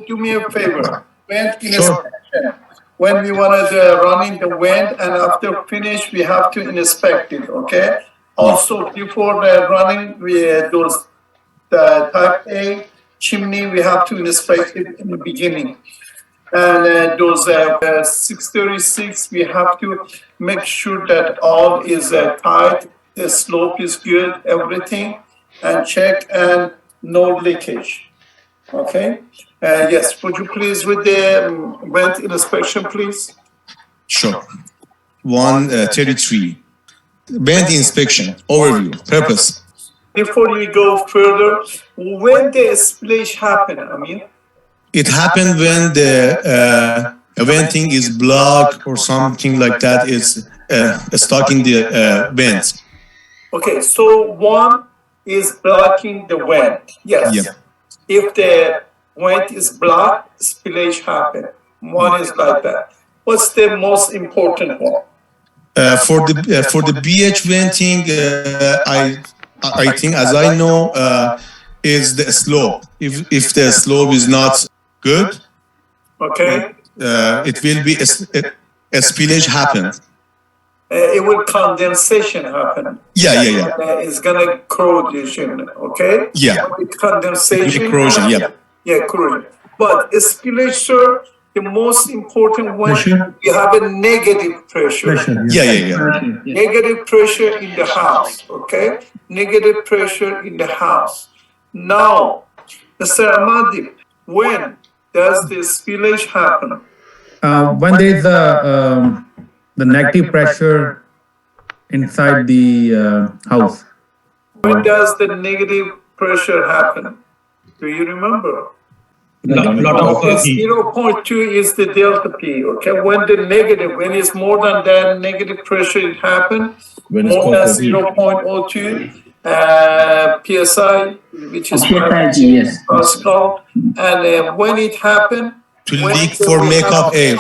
do me a favor. Vent Sure. inspection. When we want to run in the vent and after finish, we have to inspect it, okay? Also, before running, we those the type A chimney, we have to inspect it in the beginning. And those 636, we have to make sure that all is tight, the slope is good, everything, and check and no leakage. Okay. Yes. Would you please with the vent inspection, please? Sure. 133. Vent inspection. Overview. Purpose. Before you go further, when the splash happen, I mean, It happened when the venting is blocked or something like that is stuck in the vent. okay, so one is blocking the vent. Yes. Yeah. If the vent is blocked, splash happen. One is like that. What's the most important one? For the BH venting, I think as I know is the slope. If the slope is not good, Okay. it will be a spillage happen. It will condensation happen. Yeah. It's gonna corrosion. Okay. Yeah. Condensation. Corrosion. Yeah. Yeah, corrosion. But spillage, sir, the most important one, Pressure? you have a negative pressure. Yeah. Negative pressure in the house, okay? Negative pressure in the house. Now, Mr. Ahmadi, when does the spillage happen? When there is the negative pressure inside the house. When does the negative pressure happen? Do you remember? Okay, 0.2 is the delta P, okay? When the negative, when it's more than that negative pressure, it happens. More than 0.02 PSI, which is Pascal. And when it happens, To leak for makeup air.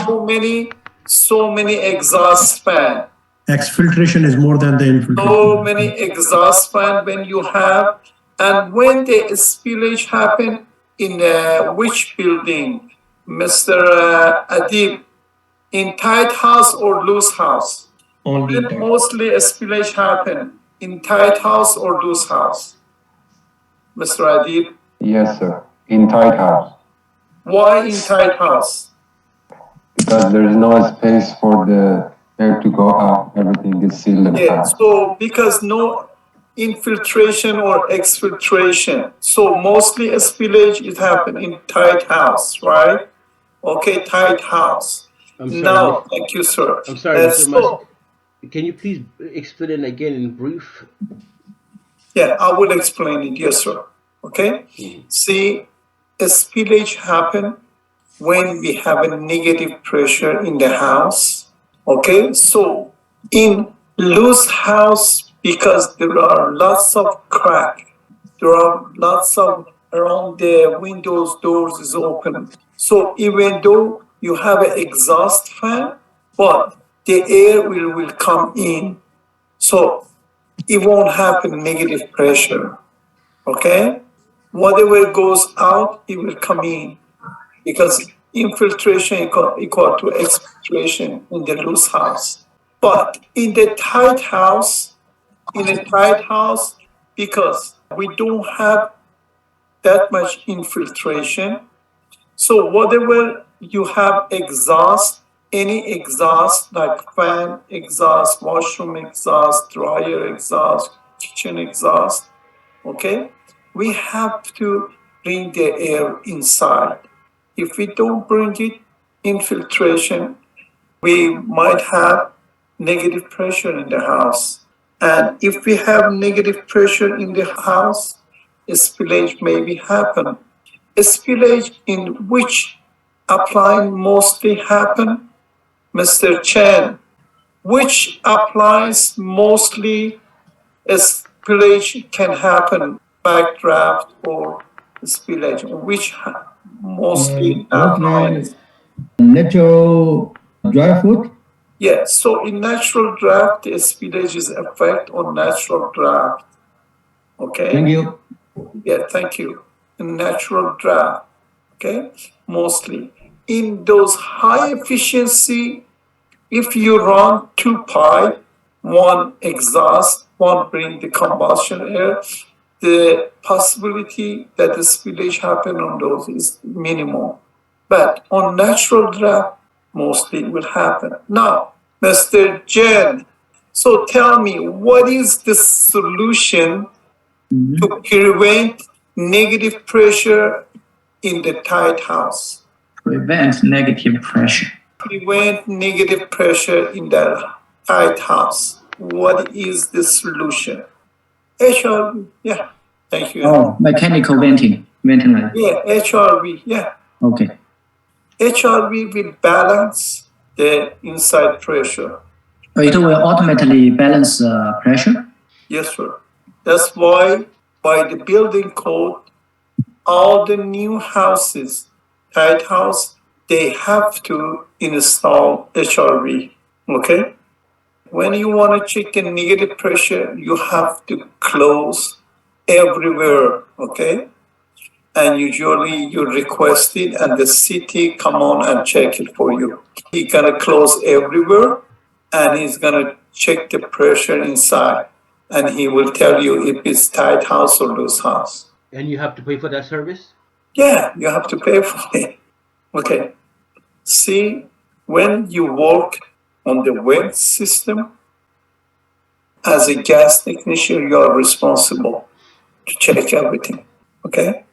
So many exhaust fan. Exfiltration is more than the infiltration. So many exhaust fan when you have, and when the spillage happen in which building, Mr. Adib, in tight house or loose house? Only When mostly a spillage happen in tight house or loose house, Mr. Adib? Yes, sir. In tight house. Why in tight house? Because there is no space for the air to go out. Everything is sealed and Yeah, tight. so because no infiltration or exfiltration, so mostly a spillage it happen in tight house, right? Okay, tight house. I'm sorry. Now, thank you, sir. I'm sorry, Mr. Mas. Can you please explain it again in brief? Yeah, I will explain it. Yes, sir. Okay. See, a spillage happen when we have a negative pressure in the house. Okay, so in loose house, because there are lots of crack, there are lots of around the windows, doors is open. So even though you have an exhaust fan, but the air will come in. So it won't happen negative pressure. Okay? Whatever goes out, it will come in. Because infiltration equal to exfiltration in the loose house. But in the tight house, because we don't have that much infiltration, so whatever you have exhaust, any exhaust like fan exhaust, washroom exhaust, dryer exhaust, kitchen exhaust, okay, we have to bring the air inside. If we don't bring it, infiltration, we might have negative pressure in the house. And if we have negative pressure in the house, spillage maybe happen. Spillage in which appliance mostly happen? Mr. Chen, which appliance mostly spillage can happen? Backdraft or spillage? Which mostly appliance? Natural dry foot. Yeah, so in natural draft, the spillage is effect on natural draft. Okay? Thank you. Yeah, thank you. In natural draft. okay? Mostly. In those high efficiency, if you run two pipe, one exhaust, one bring the combustion air, the possibility that the spillage happen on those is minimal. But on natural draft, mostly will happen. Now, Mr. Jen, so tell me, what is the solution to prevent negative pressure in the tight house? Prevent negative pressure. Prevent negative pressure in the tight house. What is the solution? HRV, yeah. Thank you. Oh, mechanical venting. Ventilator. Yeah, HRV, yeah. Okay. HRV will balance the inside pressure. It will automatically balance pressure. Yes, sir. That's why by the building code, all the new houses, tight house, they have to install HRV, okay? When you want to check the negative pressure, you have to close everywhere, okay? And usually you request it and the city come on and check it for you. He's gonna close everywhere and he's gonna check the pressure inside and he will tell you if it's tight house or loose house. And you have to pay for that service? Yeah, you have to pay for it. Okay. See, when you work on the vent system, as a gas technician, you are responsible to check everything. Okay?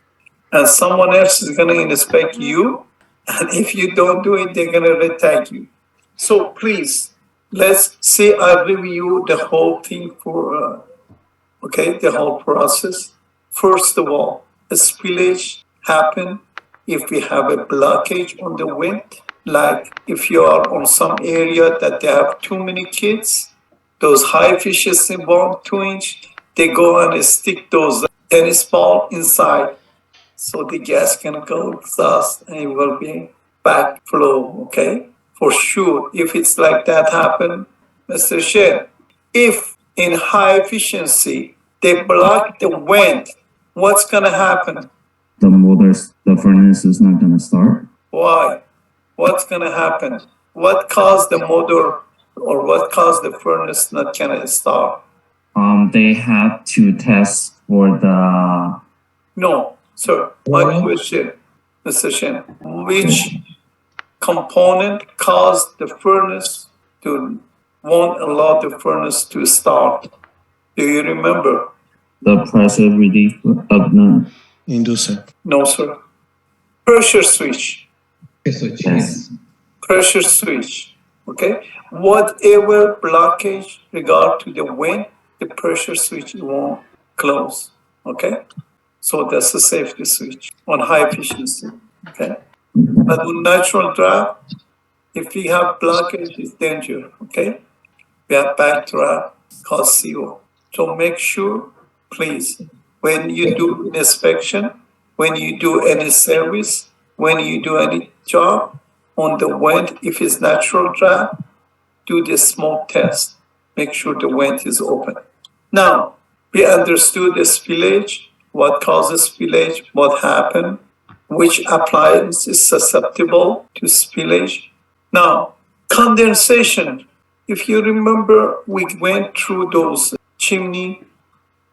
And someone else is going to inspect you. And if you don't do it, they're going to retag you. So please, let's see, I'll review the whole thing for, the whole process. First of all, a spillage happen if we have a blockage on the vent, like if you are on some area that they have too many kids, those high efficiency bomb 2-inch, they go and stick those tennis ball inside. So the gas can go exhaust and it will be backflow, okay? For sure, if it's like that happen, Mr. Shen, if in high efficiency, they block the vent, what's gonna happen? The furnace is not gonna start. Why? What's gonna happen? What caused the motor or what caused the furnace not gonna start? They have to test for the. No, sir. My question, Mr. Shen, which component caused the furnace to won't allow the furnace to start? Do you remember? The pressure relief of the. Inducer. No, sir. Pressure switch. Yes. Pressure switch. Okay. Whatever blockage regard to the vent, the pressure switch won't close. Okay. So that's a safety switch on high efficiency. Okay. But on natural draft, if we have blockage, it's danger. Okay. We have backdraft called CO. So make sure, please, when you do inspection, when you do any service, when you do any job on the vent, if it's natural draft, do the smoke test. Make sure the vent is open. Now, we understood the spillage, what causes spillage, what happened, which appliance is susceptible to spillage. Now, condensation. If you remember, we went through those chimney.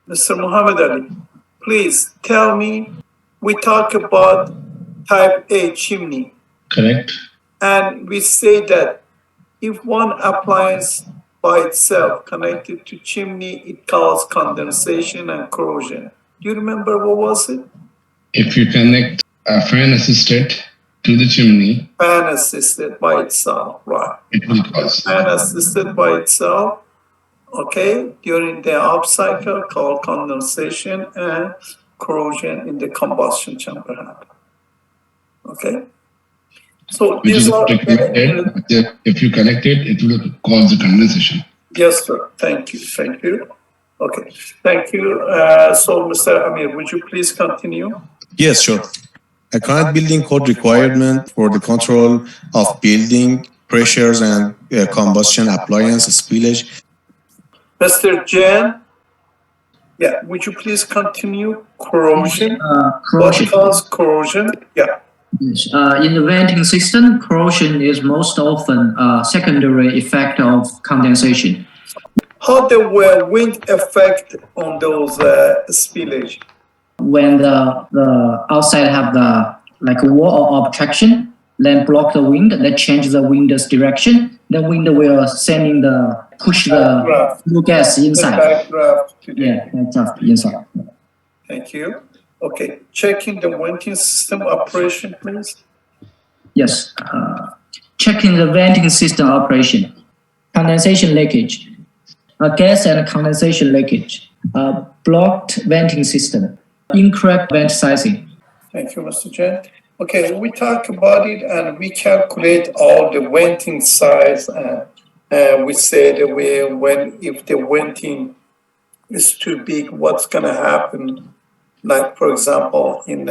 Mr. Muhammad Ali, please tell me, we talk about type A chimney. Correct. And we say that if one appliance by itself connected to chimney, it causes condensation and corrosion. Do you remember what was it? If you connect a fan assisted to the chimney, Fan assisted by itself, right? it will cause. Fan assisted by itself, okay, during the off cycle called condensation and corrosion in the combustion chamber happen. Okay? So Which these is are, connected. If you connect it, it will cause the condensation. yes, sir. Thank you. Thank you. Okay. Thank you. So, Mr. Amir, would you please continue? Yes, sure. A current building code requirement for the control of building pressures and combustion appliance spillage. Mr. Jan, yeah, would you please continue? Corrosion. What Corrosion. causes corrosion? Yeah. Yes. In the venting system, corrosion is most often a secondary effect of condensation. How the wind affect on those spillage? When the outside have the like a wall of obstruction, then block the wind, that change the wind's direction. The wind will push the flue gas inside. Backdraft to the- Yeah, backdraft inside. Thank you. Okay, checking the venting system operation, please. Yes. Checking the venting system operation. Condensation leakage. Gas and condensation leakage. Blocked venting system. Incorrect vent sizing. Thank you, Mr. Chen. Okay, we talk about it and we calculate all the venting size and we say that if the venting is too big, what's gonna happen? Like for example, in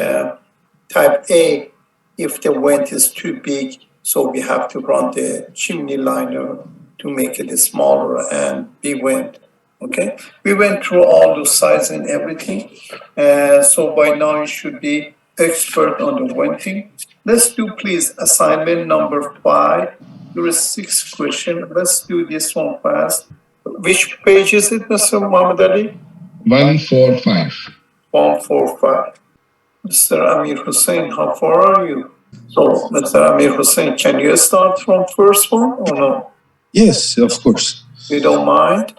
type A, if the vent is too big, so we have to run the chimney liner to make it smaller and B vent. Okay, we went through all the size and everything, so by now you should be expert on the venting. Let's do please assignment number 5. There is 6 questions. Let's do this one fast. Which page is it, Mr. Muhammad Ali? 145. 145. Mr. Amir Hussain, how far are you? So, Mr. Amir Hussain, can you start from first one or no? Yes, of course. You don't mind?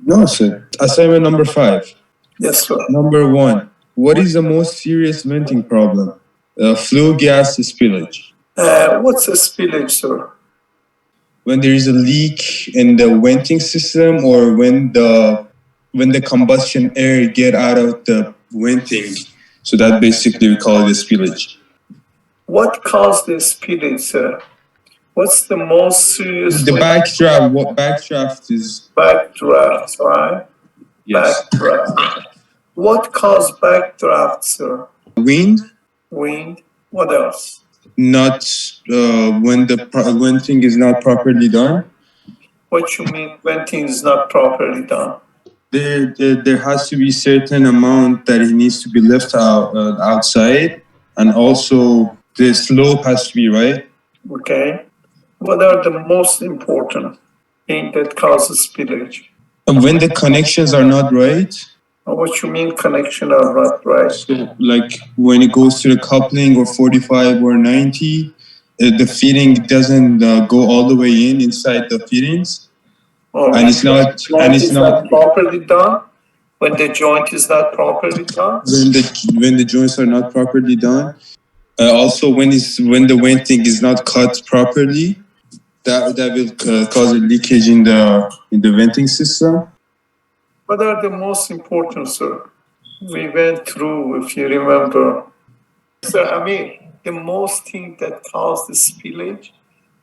No, sir. Assignment number 5. Yes, sir. Number 1. What is the most serious venting problem? Flue gas spillage. What's a spillage, sir? When there is a leak in the venting system, or when the combustion air get out of the venting, so that basically we call it a spillage. What caused the spillage, sir? What's the most serious? The backdraft. What backdraft is? Backdraft, right? Yes. Backdraft. What caused backdraft, sir? Wind. Wind. What else? Not when the venting is not properly done. What you mean venting is not properly done? There has to be certain amount that it needs to be left outside, and also the slope has to be right. Okay. What are the most important thing that causes spillage? And when the connections are not right, What you mean connection are not right? so like when it goes to the coupling or 45 or 90, the fitting doesn't go all the way inside the fittings, Or and it's not properly done. When the joint is not properly done. when the joints are not properly done. Also, when the venting is not cut properly, that will cause a leakage in the venting system. What are the most important, sir? We went through, if you remember. Sir, I mean, the most thing that caused the spillage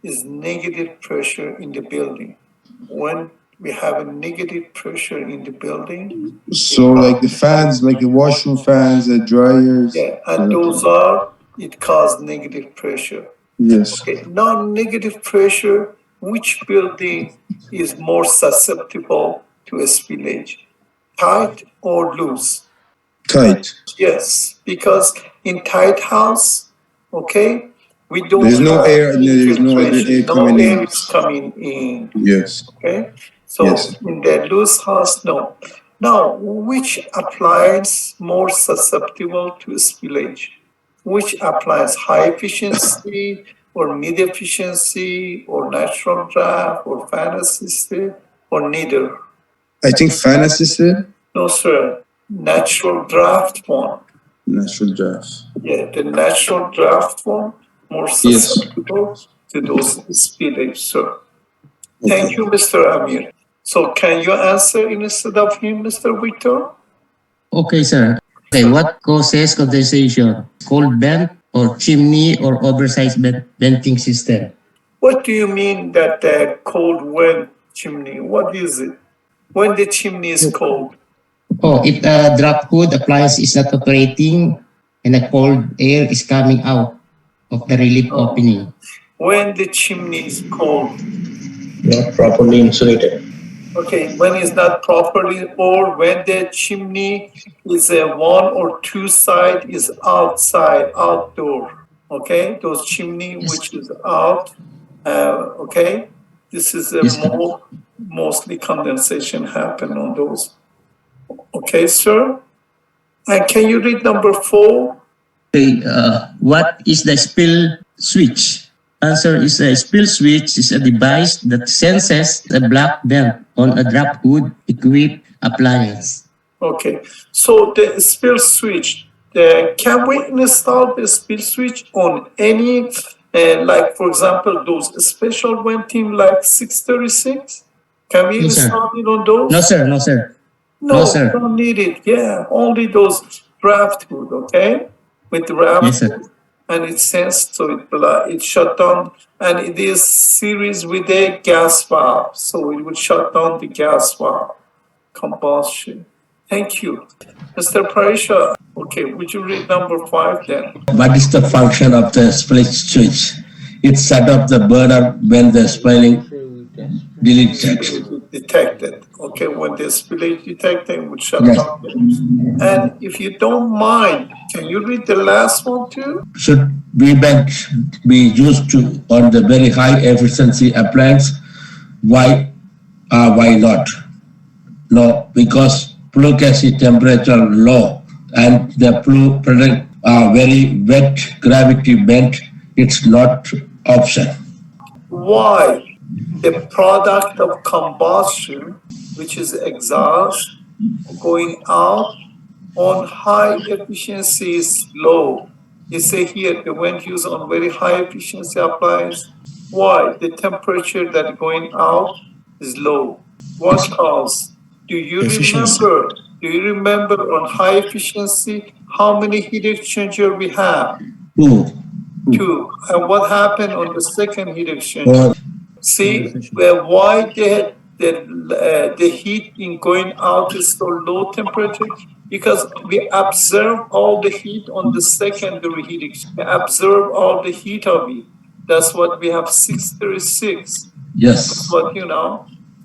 is negative pressure in the building. When we have a negative pressure in the building. So like the fans, like the washroom fans, the dryers. Yeah, and it caused negative pressure. Yes. Okay, non-negative pressure, which building is more susceptible to a spillage? Tight or loose? Tight. Yes, because in tight house, okay, we don't There's no have air, there's no other infiltration. air coming No in. air is coming in, Yes. okay? So Yes. in the loose house, no. Now, which appliance more susceptible to spillage? Which appliance, high efficiency or mid efficiency or natural draft or fan assisted or neither? I think fan assisted. No, sir. Natural draft one. Natural draft. Yeah, the natural draft one more Yes. susceptible to those spillage, sir. Thank you, Mr. Amir. So can you answer instead of him, Mr. Victor? Okay, sir. Okay, what causes condensation? Cold vent or chimney or oversized venting system? What do you mean that the cold vent chimney? What is it? When the chimney is cold? Oh, if a drop hood appliance is not operating and a cold air is coming out of the relief opening. When the chimney is cold? Not properly insulated. Okay, when it's not properly, or when the chimney is a one or two side is outside, outdoor. okay? Those chimney which is out, okay? This is mostly condensation happen on those. Okay, sir? And can you read number 4? Okay, what is the spill switch? Answer is a spill switch is a device that senses a black belt on a drop hood equipped appliance. Okay, so the spill switch, can we install the spill switch on any, like for example, those special venting like 636? Can we No, sir. install it on those? No, sir. No, sir. No, No, sir. don't need it. Yeah, only those draft hood, okay? With draft Yes, sir. hood, and it sensed, so it shut down, and it is series with a gas valve, so it will shut down the gas valve combustion. Thank you. Mr. Parisha, okay, would you read number 5 then? What is the function of the split switch? It set off the burner when the spilling Detected. Okay, when the spillage detected, it would shut Yes. down. And if you don't mind, can you read the last one too? Should VBank be used to on the very high efficiency appliance? Why not? No, because flue gas temperature low and the flue product are very wet, gravity bent. It's not option. Why? The product of combustion, which is exhaust, going out on high efficiency is low. You say here the wind used on very high efficiency appliance. Why? The temperature that going out is low. What cause? Do you remember on high efficiency how many heat exchanger we have? 2. 2. And what happened on the second heat exchanger? See, why the heat in going out is so low temperature? Because we observe all the heat on the secondary heat exchanger. We observe all the heat of it. That's what we have 636. Yes. That's what,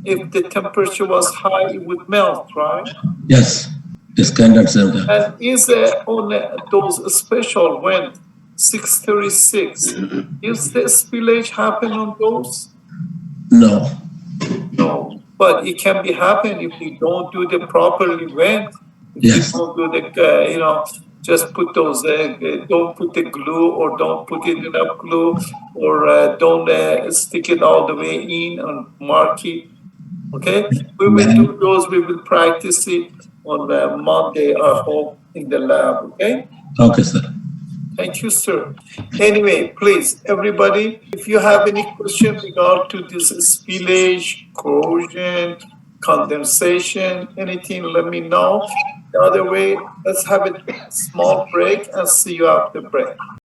if the temperature was high, it would melt, right? Yes. This kind of center. And is on those special wind 636, is the spillage happen on those? No. No, but it can be happen if you don't do the properly vent. If Yes. you don't do the, just put those, don't put the glue or don't put it enough glue or don't stick it all the way in and mark it. Okay, we will do those. We will practice it on Monday, I hope, in the lab. Okay. Okay, sir. Thank you, sir. Anyway, please, everybody, if you have any question regard to this spillage, corrosion, condensation, anything, let me know. The other way, let's have a small break and see you after break.